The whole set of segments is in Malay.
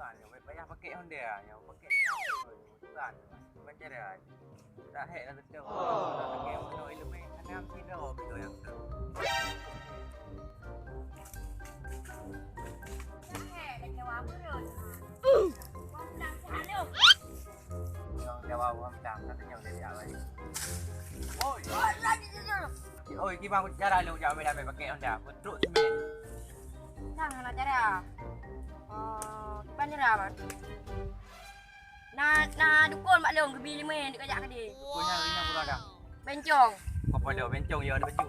tuan yang payah pakai Honda yang pakai tuan macam dia tak hek lah betul tak pakai penuh elemen enam kilo betul yang tu hek dah jawab terus kau nak sana yang jawab orang dah katanya udah dia lagi oi oi gimana cara lu jawab dah pakai Honda terus semen sang nak cara Panjera apa? Nah dukun mak long kebi lima dekat jak dia. punya lina pula dah Bencong. apa dah bencong ya ada baju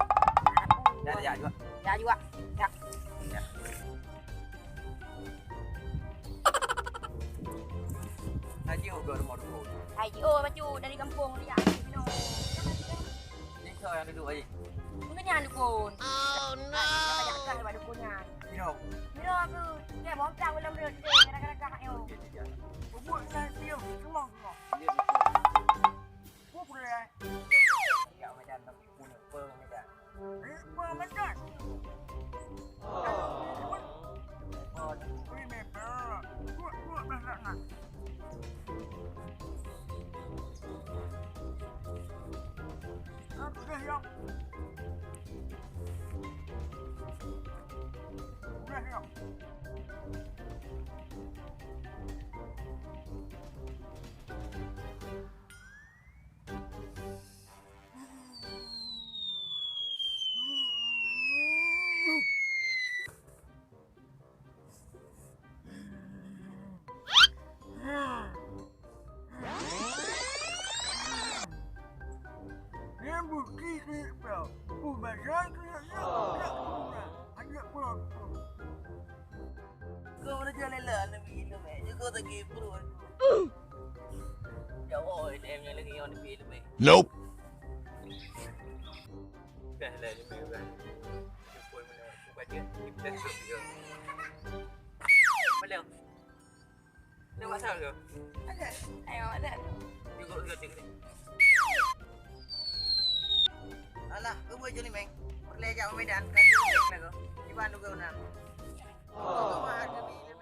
dah ya juga Ya juga. Ya. Haji udah rumah dulu Hai oh baju dari kampung dia. Minum. ni so yang duduk aje Mungkin yang dukun. Oh no. Banyak kan buat dukunnya. minum Minum aku. Dia bawa tak belum dia kadang-kadang yo. Bubur saya siap semua. Bubur ya. ya macam nak punya pe macam Apa macam? oh Ini betul. Buat berat nak. Sudah siap. Sudah siap. Yang bukti bro, bagian kayaknya ada pun. Kau dah jalan lah lebih lebih, juga tak kipru. jauh dia yang lagi yang lebih Nope. dah lah lebih kan jemput mana baca kita juga belum ni masalah ke Ada. Ayo ada. juga tengok Alah, kau buat je ni, Meng. Pergi ajak Medan, kan? Di mana kau? Di Bandung kau nak? Oh, kau mah ada bila